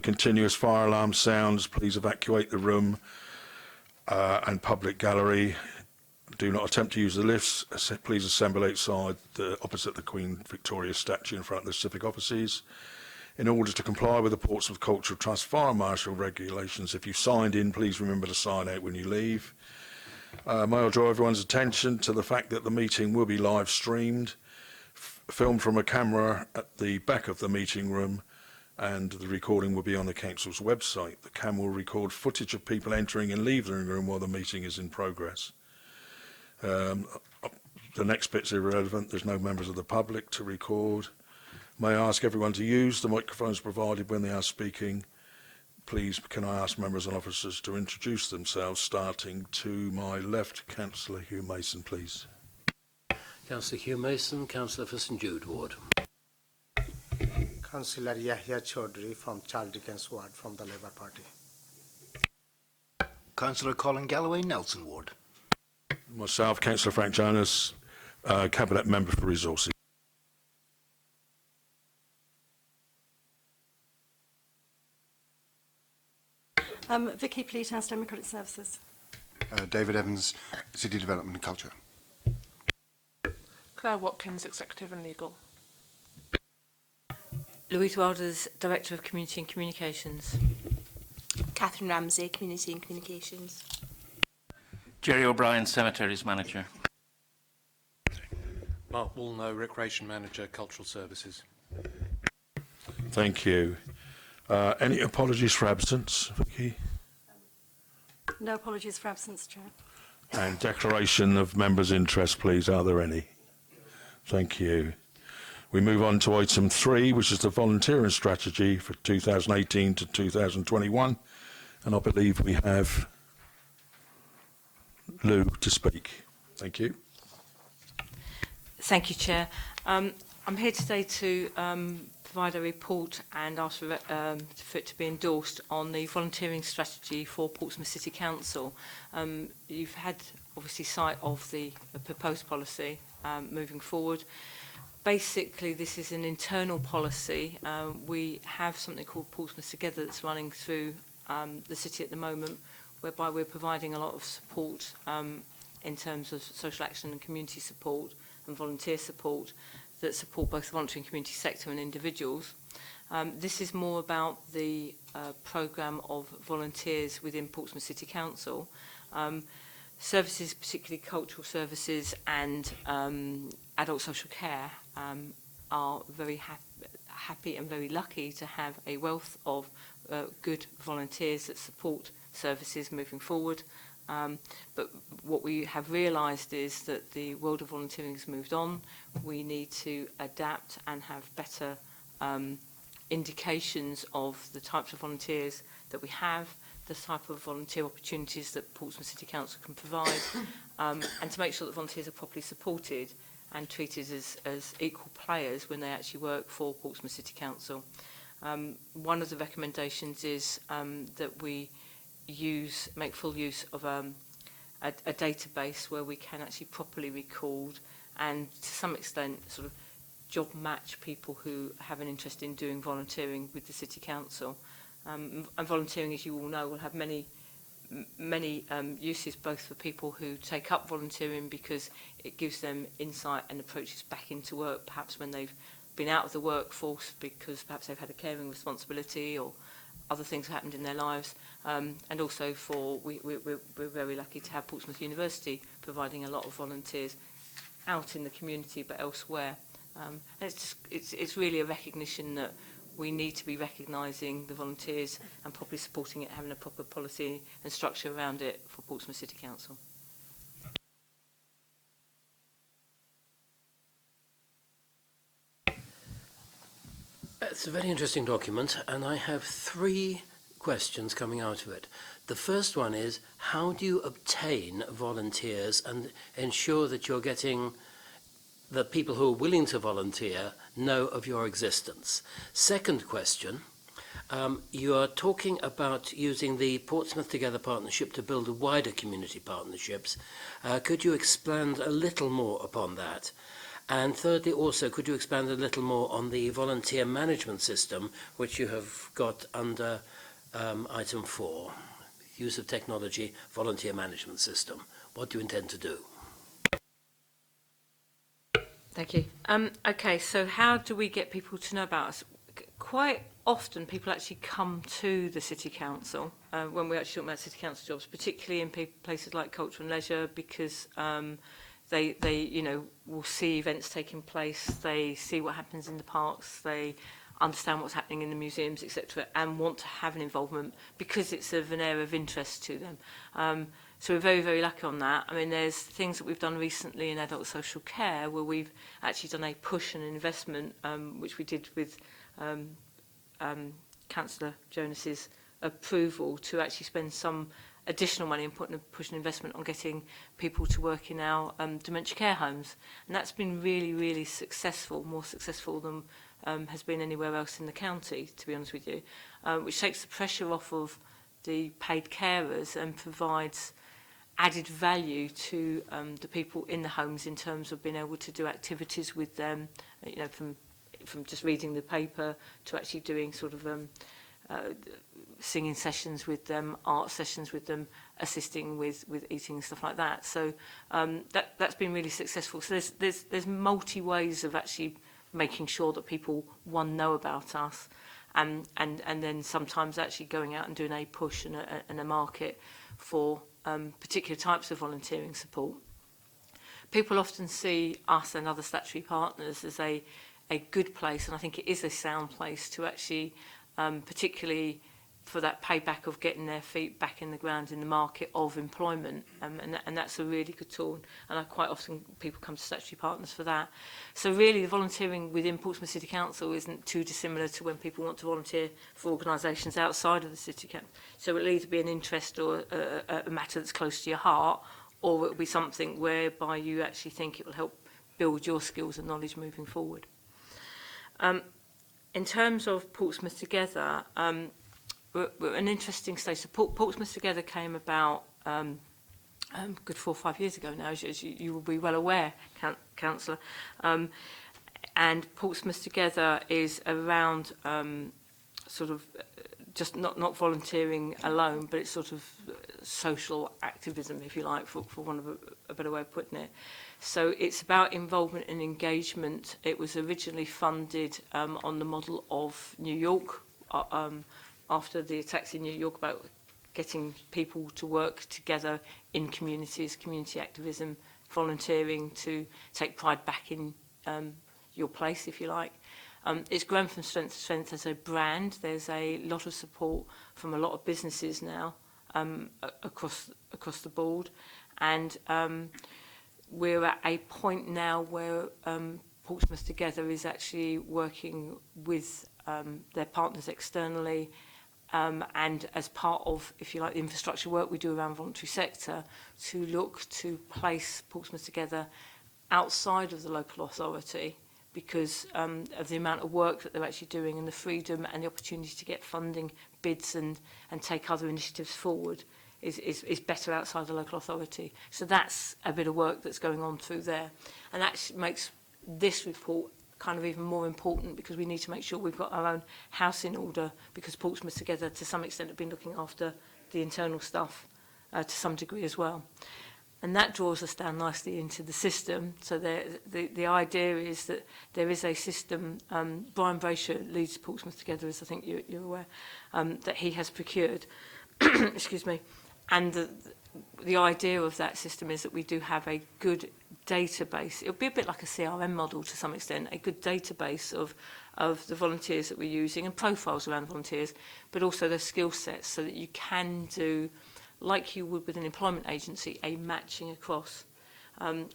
continuous fire alarm sounds, please evacuate the room and public gallery. Do not attempt to use the lifts. Please assemble outside opposite the Queen Victoria statue in front of the civic offices. In order to comply with the Portsmouth Cultural Trust fire marshal regulations, if you signed in, please remember to sign out when you leave. May I draw everyone's attention to the fact that the meeting will be live streamed, filmed from a camera at the back of the meeting room, and the recording will be on the council's website. The camera will record footage of people entering and leaving the room while the meeting is in progress. The next bit's irrelevant. There's no members of the public to record. May I ask everyone to use the microphones provided when they are speaking. Please, can I ask members and officers to introduce themselves, starting to my left. Councillor Hugh Mason, please. Councillor Hugh Mason, Councillor for St Jude Ward. Councillor Yahya Chaudhry from Charles Dickens Ward from the Labour Party. Councillor Colin Galloway, Nelson Ward. Myself, Councillor Frank Jonas, Cabinet Member for Resources. Vicky Pleathouse, Democratic Services. David Evans, City Development and Culture. Claire Watkins, Executive and Legal. Louise Wilders, Director of Community and Communications. Catherine Ramsey, Community and Communications. Jerry O'Brien, Cemeteries Manager. Mark Woolnow, Recreation Manager, Cultural Services. Thank you. Any apologies for absence, Vicky? No apologies for absence, Chair. And declaration of members' interest, please. Are there any? Thank you. We move on to item 3, which is the volunteering strategy for 2018 to 2021. And I believe we have Lou to speak. Thank you. Thank you, Chair. I'm here today to provide a report and ask for it to be endorsed on the volunteering strategy for Portsmouth City Council. You've had obviously sight of the proposed policy moving forward. Basically, this is an internal policy. We have something called Portsmouth Together that's running through the city at the moment, whereby we're providing a lot of support in terms of social action and community support and volunteer support that support both the voluntary and community sector and individuals. This is more about the programme of volunteers within Portsmouth City Council. Services, particularly cultural services and adult social care, are very happy and very lucky to have a wealth of good volunteers that support services moving forward. But what we have realised is that the world of volunteering has moved on. We need to adapt and have better indications of the types of volunteers that we have, the type of volunteer opportunities that Portsmouth City Council can provide, and to make sure that volunteers are properly supported and treated as equal players when they actually work for Portsmouth City Council. One of the recommendations is that we make full use of a database where we can actually properly record and to some extent sort of job match people who have an interest in doing volunteering with the City Council. And volunteering, as you all know, will have many uses, both for people who take up volunteering because it gives them insight and approaches back into work, perhaps when they've been out of the workforce because perhaps they've had a caring responsibility or other things have happened in their lives. And also we're very lucky to have Portsmouth University providing a lot of volunteers out in the community but elsewhere. And it's really a recognition that we need to be recognising the volunteers and properly supporting it, having a proper policy and structure around it for Portsmouth City Council. It's a very interesting document, and I have 3 questions coming out of it. The first one is, how do you obtain volunteers and ensure that you're getting the people who are willing to volunteer know of your existence? Second question, you are talking about using the Portsmouth Together partnership to build wider community partnerships. Could you expand a little more upon that? And thirdly, also, could you expand a little more on the volunteer management system, which you have got under item 4, use of technology, volunteer management system. What do you intend to do? Thank you. Okay, so how do we get people to know about us? Quite often people actually come to the City Council when we actually talk about City Council jobs, particularly in places like culture and leisure, because they you know, will see events taking place, they see what happens in the parks, they understand what's happening in the museums, etc., and want to have an involvement because it's of an area of interest to them. So we're very, very lucky on that. I mean, there's things that we've done recently in adult social care where we've actually done a push and investment, which we did with Councillor Jonas's approval to actually spend some additional money and put a push and investment on getting people to work in our dementia care homes. And that's been really, really successful, more successful than has been anywhere else in the county, to be honest with you, which takes the pressure off of the paid carers and provides added value to the people in the homes in terms of being able to do activities with them, you know, from just reading the paper to actually doing sort of singing sessions with them, art sessions with them, assisting with eating and stuff like that. So that's been really successful. So there's multi ways of actually making sure that people, one, know about us, and then sometimes actually going out and doing a push and a market for particular types of volunteering support. People often see us and other statutory partners as a good place, and I think it is a sound place to actually, particularly for that payback of getting their feet back in the ground in the market of employment, and that's a really good tool, and quite often people come to statutory partners for that. So really the volunteering within Portsmouth City Council isn't too dissimilar to when people want to volunteer for organisations outside of the City Council. So it'll either be an interest or a matter that's close to your heart, or it'll be something whereby you actually think it will help build your skills and knowledge moving forward. In terms of Portsmouth Together, we're an interesting stage. So Portsmouth Together came about good 4 or 5 years ago now, as you will be well aware, Councillor. And Portsmouth Together is around sort of just not volunteering alone, but it's sort of social activism, if you like, for want of a better way of putting it. So it's about involvement and engagement. It was originally funded on the model of New York, after the attacks in New York, about getting people to work together in communities, community activism, volunteering to take pride back in your place, if you like. It's grown from strength to strength as a brand. There's a lot of support from a lot of businesses now across the board, and we're at a point now where Portsmouth Together is actually working with their partners externally, and as part of, if you like, the infrastructure work we do around voluntary sector, to look to place Portsmouth Together outside of the local authority, because of the amount of work that they're actually doing and the freedom and the opportunity to get funding bids and take other initiatives forward is better outside the local authority. So that's a bit of work that's going on through there. And that makes this report kind of even more important, because we need to make sure we've got our own house in order, because Portsmouth Together to some extent have been looking after the internal stuff to some degree as well. And that draws us down nicely into the system. So the idea is that there is a system, Brian Brayshaw leads Portsmouth Together, as I think you're aware, that he has procured, excuse me, and the idea of that system is that we do have a good database. It'll be a bit like a CRM model to some extent, a good database of the volunteers that we're using and profiles around volunteers, but also their skill sets, so that you can do, like you would with an employment agency, a matching across.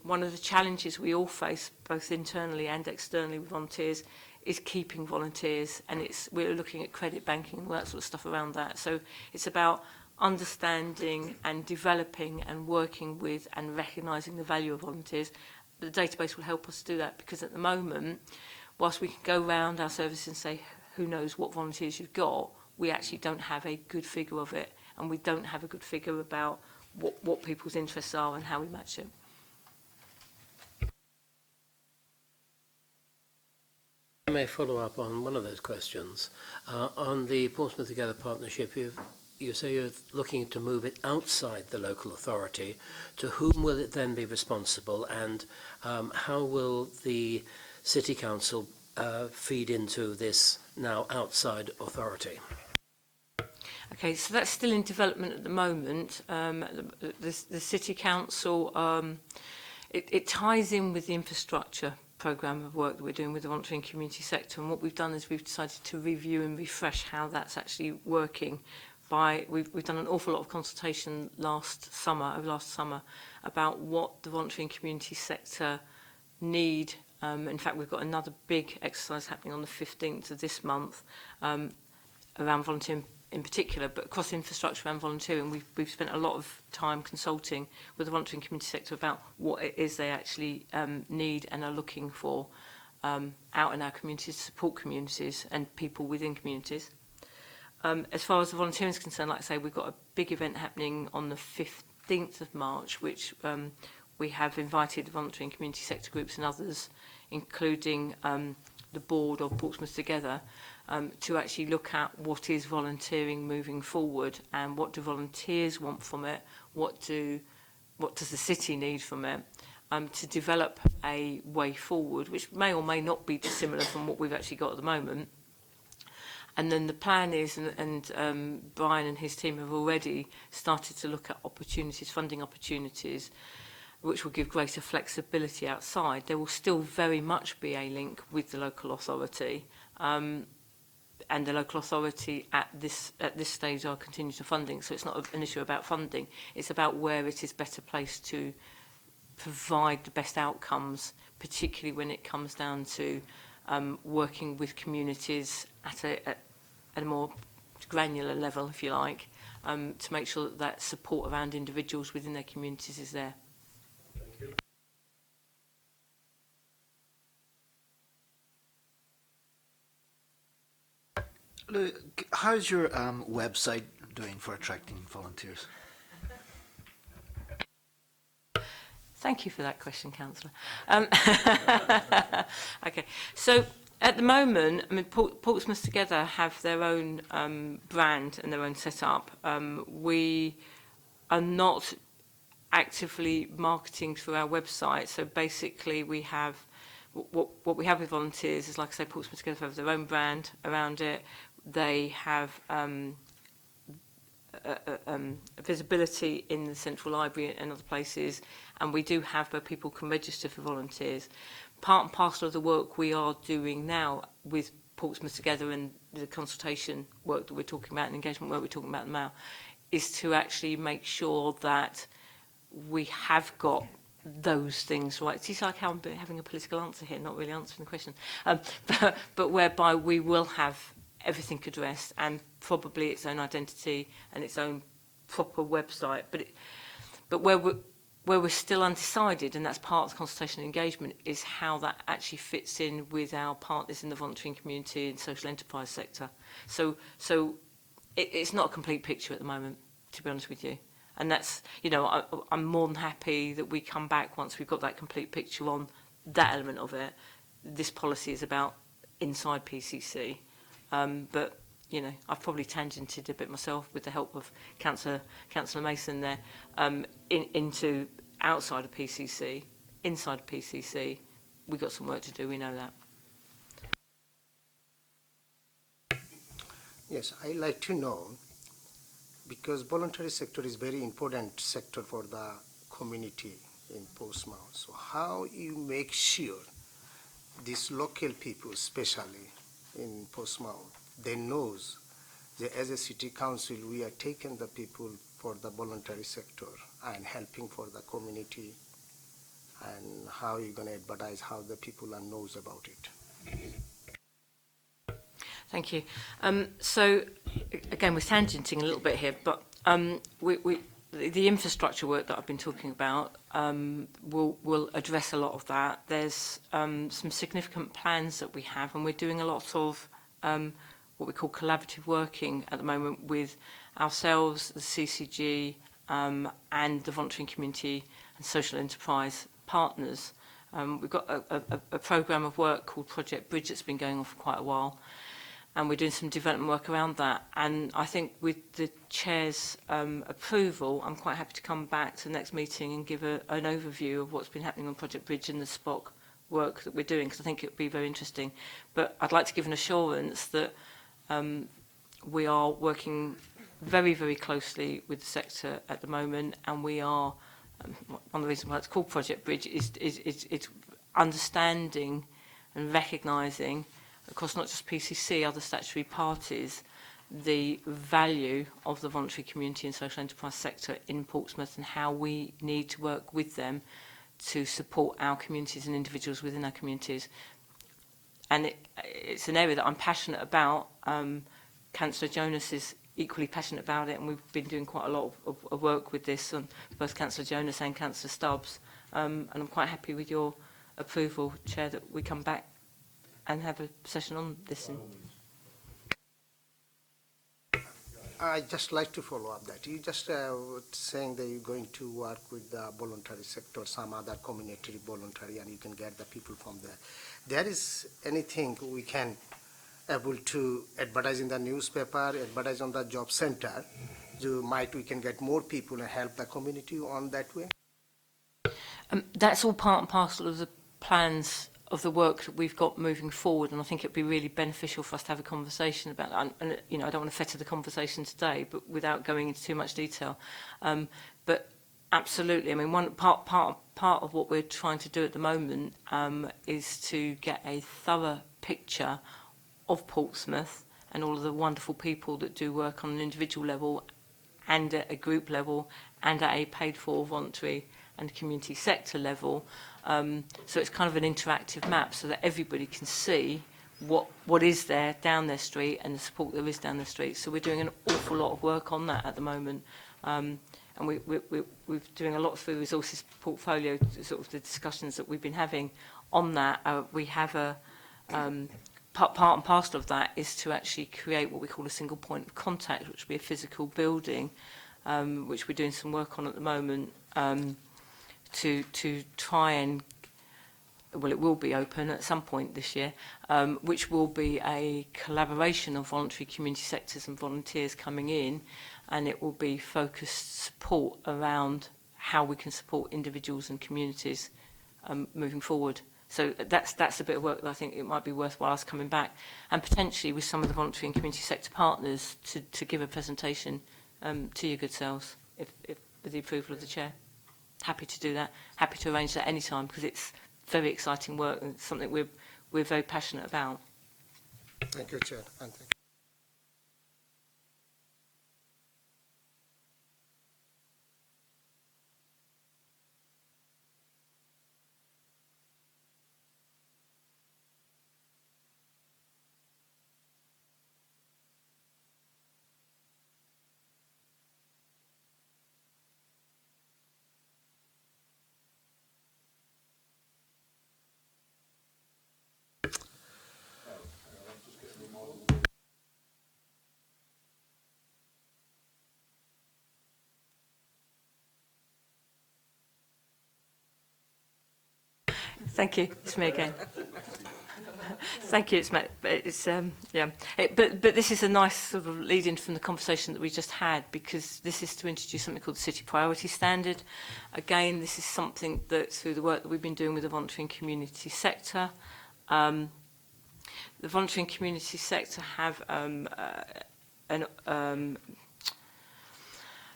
One of the challenges we all face, both internally and externally with volunteers, is keeping volunteers, and we're looking at credit banking and all that sort of stuff around that. So it's about understanding and developing and working with and recognising the value of volunteers. But the database will help us do that, because at the moment, whilst we can go around our services and say, who knows what volunteers you've got, we actually don't have a good figure of it, and we don't have a good figure about what people's interests are and how we match it. may follow up on one of those questions. On the Portsmouth Together partnership, you say you're looking to move it outside the local authority. To whom will it then be responsible, and how will the City Council feed into this now outside authority? Okay, so that's still in development at the moment. The City Council, it ties in with the infrastructure programme of work that we're doing with the voluntary and community sector, and what we've done is we've decided to review and refresh how that's actually working. We've done an awful lot of consultation over last summer, about what the voluntary and community sector need. In fact, we've got another big exercise happening on the 15th of this month around volunteering in particular, but across infrastructure and volunteering. We've spent a lot of time consulting with the voluntary and community sector about what it is they actually need and are looking for out in our communities, to support communities and people within communities. As far as the volunteering is concerned, like I say, we've got a big event happening on the 15th of March, which we have invited the voluntary and community sector groups and others, including the board of Portsmouth Together, to actually look at what is volunteering moving forward and what do volunteers want from it, what does the city need from it, to develop a way forward, which may or may not be dissimilar from what we've actually got at the moment. And then the plan is, and Brian and his team have already started to look at opportunities, funding opportunities, which will give greater flexibility outside. There will still very much be a link with the local authority, and the local authority at this stage are continuing to funding. So it's not an issue about funding. It's about where it is better placed to provide the best outcomes, particularly when it comes down to working with communities at a more granular level, if you like, to make sure that support around individuals within their communities is there. Look, how's your website doing for attracting volunteers? Thank you for that question, Councillor. Okay, so at the moment, I mean, Portsmouth Together have their own brand and their own setup. We are not actively marketing through our website, so basically we have what we have with volunteers is, like I say, Portsmouth Together have their own brand around it. They have visibility in the Central Library and other places, and we do have where people can register for volunteers. Part and parcel of the work we are doing now with Portsmouth Together and the consultation work that we're talking about and engagement work we're talking about now is to actually make sure that we have got those things right. It's like how I'm having a political answer here, not really answering the question, but whereby we will have everything addressed and probably its own identity and its own proper website. But where we're still undecided, and that's part of the consultation and engagement, is how that actually fits in with our partners in the volunteering community and social enterprise sector. So it's not a complete picture at the moment, to be honest with you. And that's, you know, I'm more than happy that we come back once we've got that complete picture on that element of it. This policy is about inside PCC. But, you know, I've probably tangented a bit myself with the help of Councillor Mason there, into outside of PCC, inside of PCC. We've got some work to do, we know that. Yes, I'd like to know, because voluntary sector is very important sector for the community in Portsmouth. So how you make sure these local people, especially in Portsmouth, they knows that as a city council we are taking the people for the voluntary sector and helping for the community, and how you're going to advertise how the people knows about it. Thank you. So again, we're tangenting a little bit here, but the infrastructure work that I've been talking about will address a lot of that. There's some significant plans that we have, and we're doing a lot of what we call collaborative working at the moment with ourselves, the CCG, and the voluntary community and social enterprise partners We've got a programme of work called Project Bridge that's been going on for quite a while, and we're doing some development work around that. And I think with the Chair's approval, I'm quite happy to come back to the next meeting and give an overview of what's been happening on Project Bridge and the SPOC work that we're doing, because I think it would be very interesting. But I'd like to give an assurance that we are working very, very closely with the sector at the moment, and we are, one of the reasons why it's called Project Bridge is it's understanding and recognising across not just PCC, other statutory parties, the value of the voluntary community and social enterprise sector in Portsmouth and how we need to work with them to support our communities and individuals within our communities. And it's an area that I'm passionate about. Councillor Jonas is equally passionate about it, and we've been doing quite a lot of work with this, both Councillor Jonas and Councillor Stubbs. And I'm quite happy with your approval, Chair, that we come back and have a session on this. I'd just like to follow up that. You just were saying that you're going to work with the voluntary sector, some other community voluntary, and you can get the people from there. There is anything we can able to advertise in the newspaper, advertise on the job center, we can get more people and help the community on that way? That's all part and parcel of the plans of the work that we've got moving forward, and I think it'd be really beneficial for us to have a conversation about that. And you know, I don't want to fetter the conversation today, but without going into too much detail. But absolutely, I mean, one part of what we're trying to do at the moment is to get a thorough picture of Portsmouth and all of the wonderful people that do work on an individual level and at a group level and at a paid-for voluntary and community sector level. So it's kind of an interactive map so that everybody can see what is there down their street and the support there is down their street. So we're doing an awful lot of work on that at the moment. And we're doing a lot through resources portfolio, sort of the discussions that we've been having on that. We have a part and parcel of that is to actually create what we call a single point of contact, which will be a physical building, which we're doing some work on at the moment, to try and, well, it will be open at some point this year, which will be a collaboration of voluntary community sectors and volunteers coming in, and it will be focused support around how we can support individuals and communities moving forward. So that's a bit of work that I think it might be worthwhile us coming back, and potentially with some of the voluntary and community sector partners to give a presentation to your good selves, if with the approval of the Chair. Happy to do that. Happy to arrange that any time, because it's very exciting work and it's something we're very passionate about. Thank you, Chair. And thank you. Thank you. It's me again. Thank you. It's me. It's yeah. But this is a nice sort of lead-in from the conversation that we just had, because this is to introduce something called the City Priority Standard. Again, this is something that through the work that we've been doing with the voluntary and community sector. The voluntary and community sector have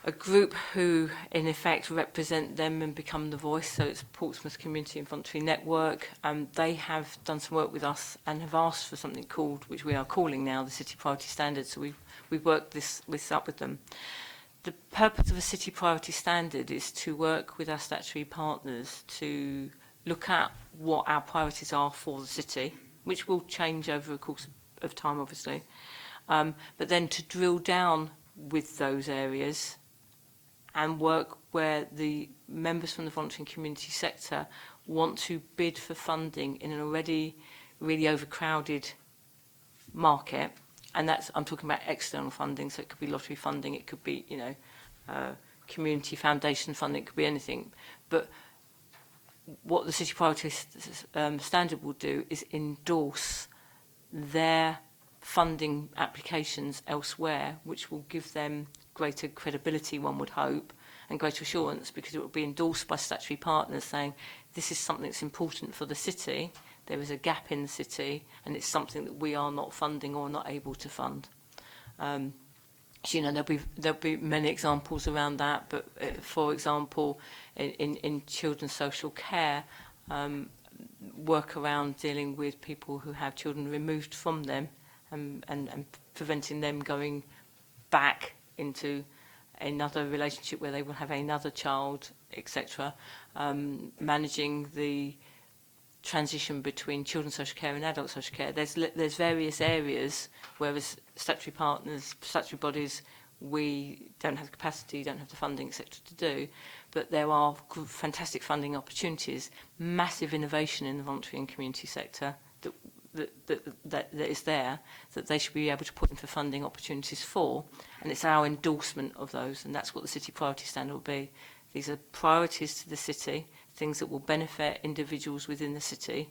a group who, in effect, represent them and become the voice. So it's Portsmouth Community and Voluntary Network. They have done some work with us and have asked for something called, which we are calling now, the City Priority Standard. So we've worked this up with them. The purpose of a City Priority Standard is to work with our statutory partners to look at what our priorities are for the city, which will change over the course of time, obviously. But then to drill down with those areas and work where the members from the voluntary and community sector want to bid for funding in an already really overcrowded market. And that's, I'm talking about external funding, so it could be lottery funding, it could be, community foundation funding, it could be anything. But what the City Priority Standard will do is endorse their funding applications elsewhere, which will give them greater credibility, one would hope, and greater assurance, because it will be endorsed by statutory partners saying this is something that's important for the city, there is a gap in the city, and it's something that we are not funding or not able to fund. So, you know, there'll be many examples around that, but for example, in children's social care, work around dealing with people who have children removed from them and preventing them going back into another relationship where they will have another child, etc. Managing the transition between children's social care and adult social care. There's various areas where as statutory partners, statutory bodies, we don't have the capacity, don't have the funding, etc. to do, but there are fantastic funding opportunities, massive innovation in the voluntary and community sector that is there, that they should be able to put in for funding opportunities for, and it's our endorsement of those, and that's what the City Priority Standard will be. These are priorities to the city, things that will benefit individuals within the city,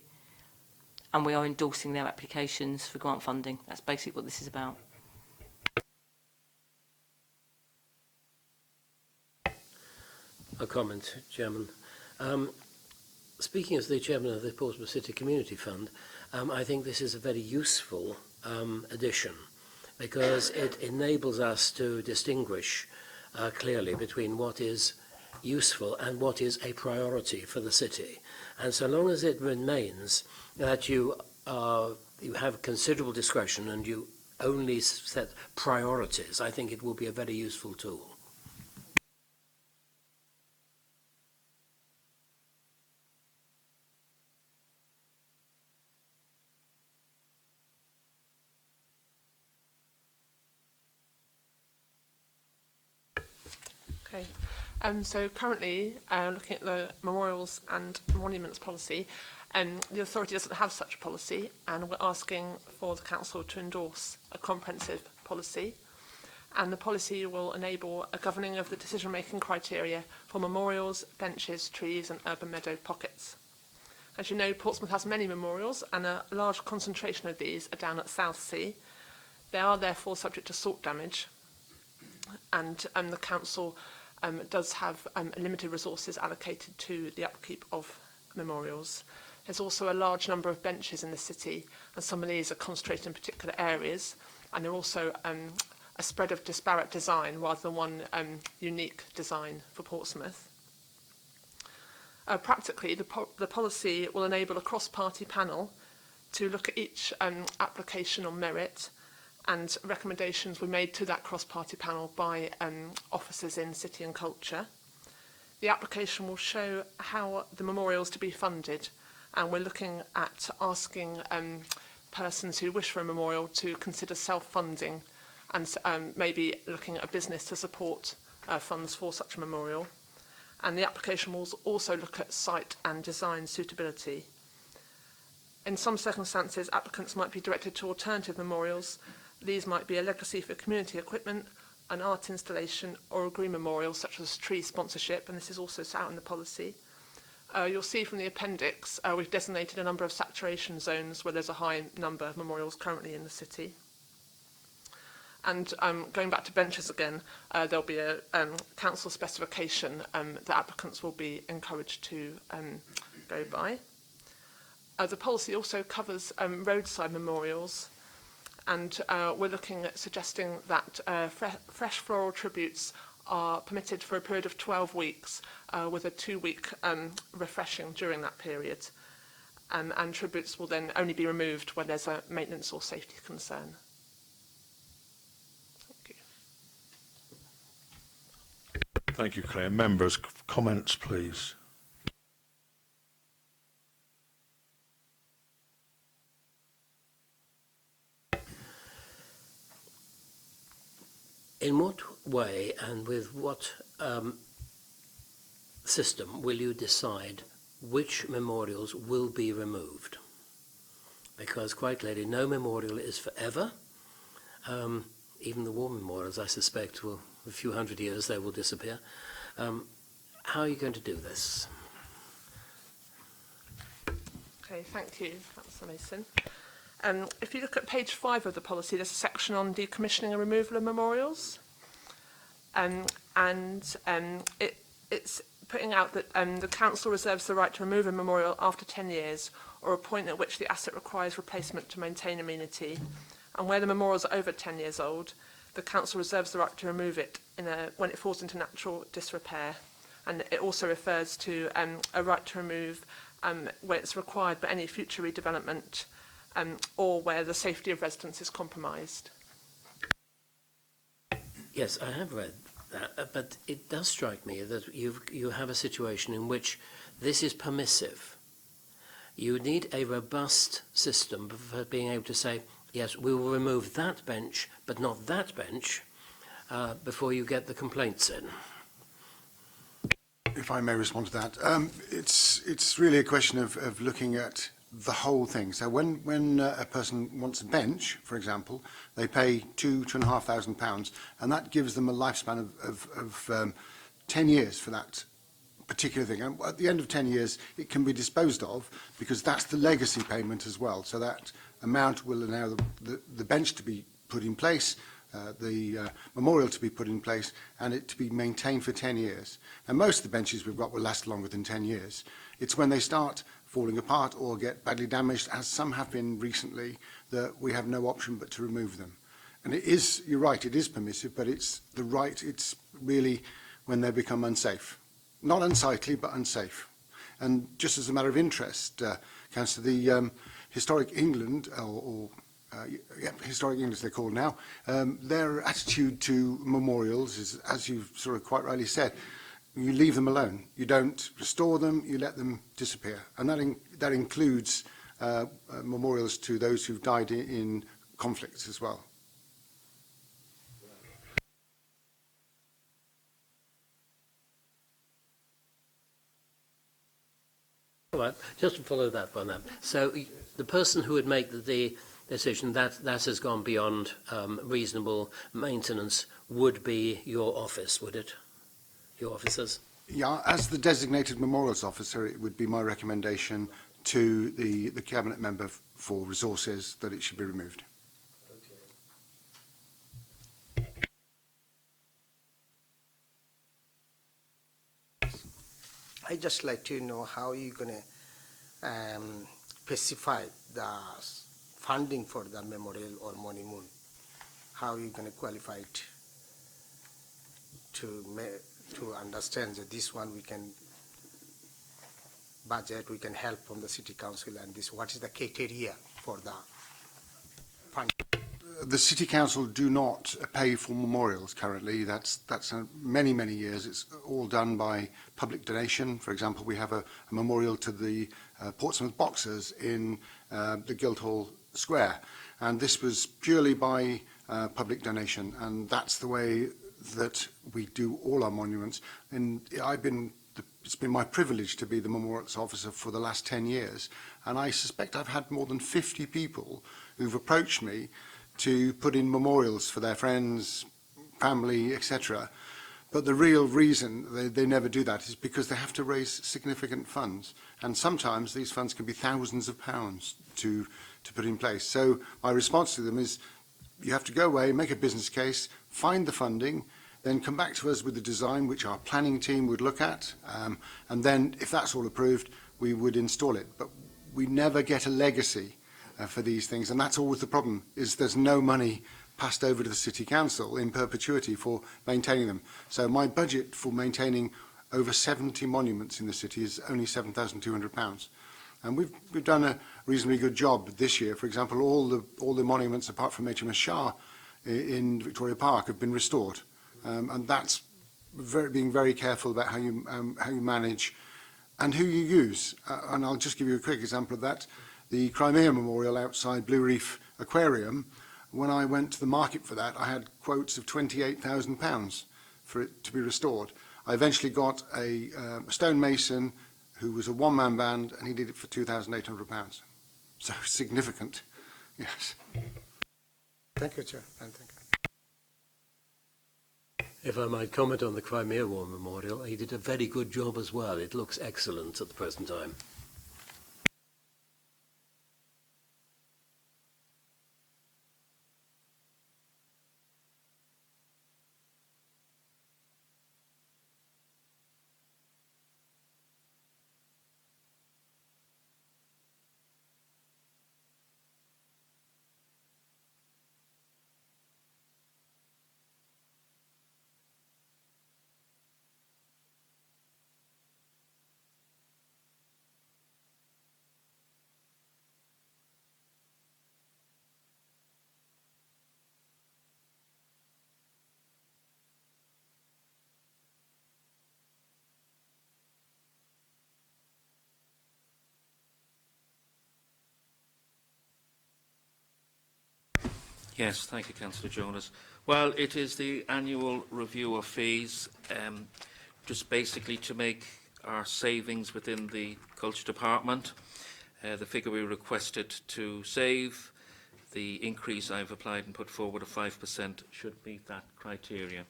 and we are endorsing their applications for grant funding. That's basically what this is about. A comment, Chairman. Speaking as the Chairman of the Portsmouth City Community Fund, I think this is a very useful addition, because it enables us to distinguish clearly between what is useful and what is a priority for the city. And so long as it remains that you have considerable discretion and you only set priorities, I think it will be a very useful tool. Okay. So currently, looking at the memorials and monuments policy, the authority doesn't have such a policy, and we're asking for the council to endorse a comprehensive policy. And the policy will enable a governing of the decision-making criteria for memorials, benches, trees, and urban meadow pockets. As you know, Portsmouth has many memorials, and a large concentration of these are down at Southsea. They are therefore subject to salt damage, and the council does have limited resources allocated to the upkeep of memorials. There's also a large number of benches in the city, and some of these are concentrated in particular areas, and they're also a spread of disparate design rather than one unique design for Portsmouth. Practically, the policy will enable a cross-party panel to look at each application on merit, and recommendations were made to that cross-party panel by officers in City and Culture. The application will show how the memorial is to be funded, and we're looking at asking persons who wish for a memorial to consider self-funding and maybe looking at a business to support funds for such a memorial. And the application will also look at site and design suitability. In some circumstances, applicants might be directed to alternative memorials. These might be a legacy for community equipment, an art installation, or a green memorial, such as tree sponsorship, and this is also set out in the policy. You'll see from the appendix, we've designated a number of saturation zones where there's a high number of memorials currently in the city. And going back to benches again, there'll be a council specification that applicants will be encouraged to go by. The policy also covers roadside memorials, and we're looking at suggesting that fresh floral tributes are permitted for a period of 12 weeks with a 2-week refreshing during that period. And tributes will then only be removed when there's a maintenance or safety concern. Thank you. Thank you, Claire. Members, comments, please. In what way and with what system will you decide which memorials will be removed? Because quite clearly, no memorial is forever. Even the war memorials, I suspect, will, a few hundred years, they will disappear. How are you going to do this? Okay, thank you, Councillor Mason. If you look at page 5 of the policy, there's a section on decommissioning and removal of memorials. It's putting out that the council reserves the right to remove a memorial after 10 years or a point at which the asset requires replacement to maintain amenity. And where the memorials are over 10 years old, the council reserves the right to remove it when it falls into natural disrepair. And it also refers to a right to remove where it's required by any future redevelopment or where the safety of residents is compromised. Yes, I have read that, but it does strike me that you have a situation in which this is permissive. You need a robust system for being able to say, yes, we will remove that bench, but not that bench, before you get the complaints in. If I may respond to that, it's really a question of looking at the whole thing. So when a person wants a bench, for example, they pay £2,500, and that gives them a lifespan of 10 years for that particular thing. And at the end of 10 years, it can be disposed of because that's the legacy payment as well. So that amount will allow the bench to be put in place, the memorial to be put in place, and it to be maintained for 10 years. And most of the benches we've got will last longer than 10 years. It's when they start falling apart or get badly damaged, as some have been recently, that we have no option but to remove them. And it is, you're right, it is permissive, but it's the right, it's really when they become unsafe. Not unsightly, but unsafe. And just as a matter of interest, Councillor, the Historic England, Historic England as they're called now, their attitude to memorials is, as you've sort of quite rightly said, you leave them alone. You don't restore them, you let them disappear. And that includes memorials to those who've died in conflicts as well. All right, just to follow that one up. So the person who would make the decision that has gone beyond reasonable maintenance would be your office, would it? Your officers? Yeah, as the designated memorials officer, it would be my recommendation to the cabinet member for resources that it should be removed. I just like to know how you're going to specify the funding for the memorial or monument. How are you going to qualify it to understand that this one we can budget, we can help from the city council, and this, what is the criteria for the funding? The City Council do not pay for memorials currently. That's many, many years. It's all done by public donation. For example, we have a memorial to the Portsmouth boxers in the Guildhall Square, and this was purely by public donation, and that's the way that we do all our monuments. And it's been my privilege to be the memorials officer for the last 10 years, and I suspect I've had more than 50 people who've approached me to put in memorials for their friends, family, etc. But the real reason they never do that is because they have to raise significant funds. And sometimes these funds can be thousands of pounds to put in place. So my response to them is, you have to go away, make a business case, find the funding, then come back to us with the design which our planning team would look at. And then if that's all approved, we would install it. But we never get a legacy for these things, and that's always the problem, is there's no money passed over to the City Council in perpetuity for maintaining them. So my budget for maintaining over 70 monuments in the city is only £7,200. And we've done a reasonably good job this year. For example, all the monuments apart from HMS Shah in Victoria Park have been restored. And that's being very careful about how you manage and who you use. And I'll just give you a quick example of that. The Crimea Memorial outside Blue Reef Aquarium, when I went to the market for that, I had quotes of £28,000 for it to be restored. I eventually got a stonemason who was a one-man band, and he did it for £2,800. So significant, yes. Thank you, Chair. And thank you. If I might comment on the Crimea War Memorial, he did a very good job as well. It looks excellent at the present time. Yes, thank you, Councillor Jonas. Well, it is the annual review of fees, just basically to make our savings within the Culture Department. The figure we requested to save, the increase I've applied and put forward of 5% should meet that criteria.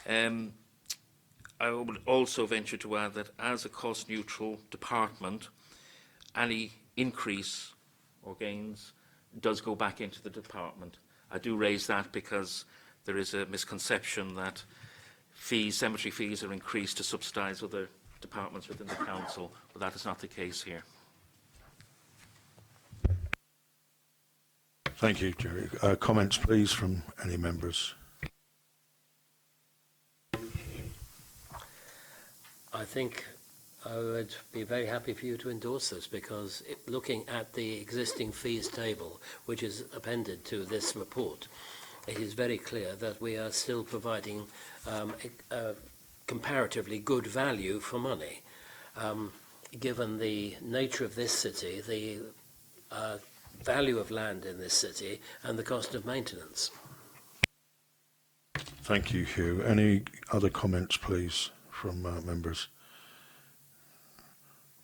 I would also venture to add that as a cost-neutral department, any increase or gains does go back into the department. I do raise that because there is a misconception that cemetery fees are increased to subsidise other departments within the council, but that is not the case here. Thank you, Jerry. Comments, please, from any members. I think I would be very happy for you to endorse this, because looking at the existing fees table, which is appended to this report, it is very clear that we are still providing a comparatively good value for money. Given the nature of this city, the value of land in this city, and the cost of maintenance. Thank you, Hugh. Any other comments, please, from members?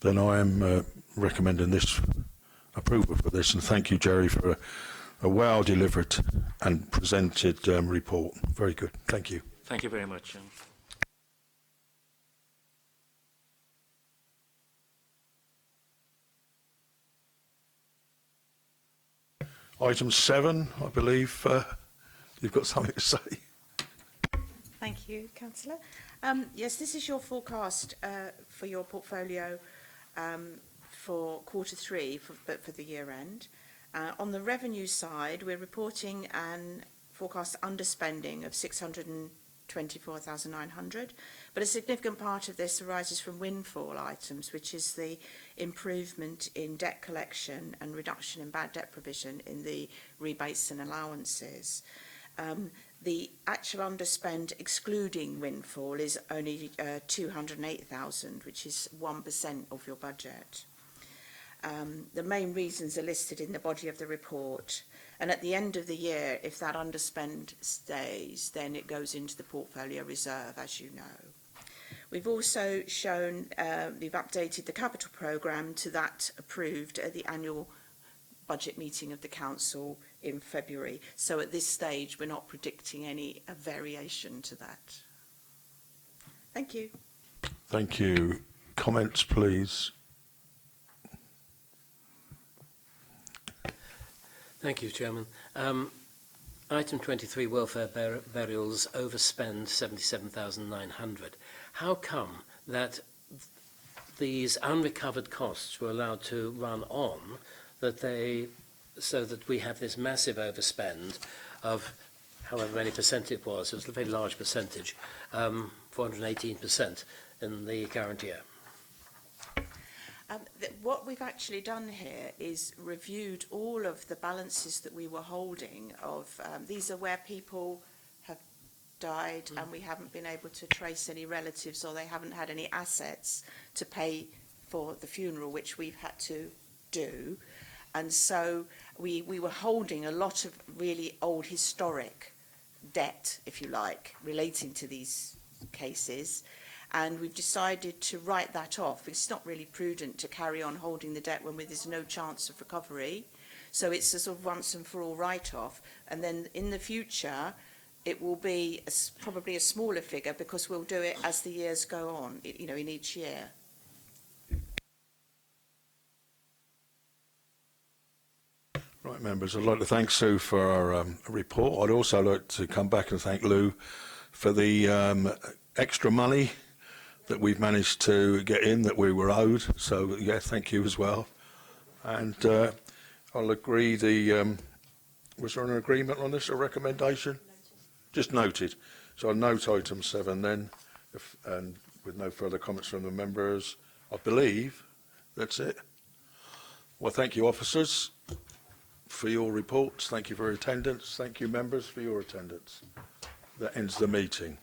Then I am recommending this approval for this, and thank you, Jerry, for a well-delivered and presented report. Very good. Thank you. Thank you very much. Item 7, I believe you've got something to say. Thank you, Councillor. Yes, this is your forecast for your portfolio for Q3 for the year end. On the revenue side, we're reporting an forecast underspending of 624,900, but a significant part of this arises from windfall items, which is the improvement in debt collection and reduction in bad debt provision in the rebates and allowances. The actual underspend excluding windfall is only 208,000, which is 1% of your budget. The main reasons are listed in the body of the report, and at the end of the year, if that underspend stays, then it goes into the portfolio reserve, as you know. We've also shown, we've updated the capital programme to that approved at the annual budget meeting of the council in February. So at this stage, we're not predicting any variation to that. Thank you. Thank you. Comments, please. Thank you, Chairman. Item 23, welfare burials, overspend 77,900. How come that these unrecovered costs were allowed to run on, so that we have this massive overspend of however many percent it was a very large percentage, 418% in the current year? What we've actually done here is reviewed all of the balances that we were holding of, these are where people have died and we haven't been able to trace any relatives, or they haven't had any assets to pay for the funeral, which we've had to do. And so we were holding a lot of really old historic debt, if you like, relating to these cases. And we've decided to write that off, because it's not really prudent to carry on holding the debt when there's no chance of recovery. So it's a sort of once and for all write-off. And then in the future, it will be probably a smaller figure, because we'll do it as the years go on, you know, in each year. Right, members, I'd like to thank Sue for our report. I'd also like to come back and thank Lou for the extra money that we've managed to get in that we were owed. So, yeah, thank you as well. And I'll agree was there an agreement on this, a recommendation? Just noted. So I'll note item 7 then, and with no further comments from the members. I believe that's it. Well, thank you, officers, for your reports. Thank you for your attendance. Thank you, members, for your attendance. That ends the meeting.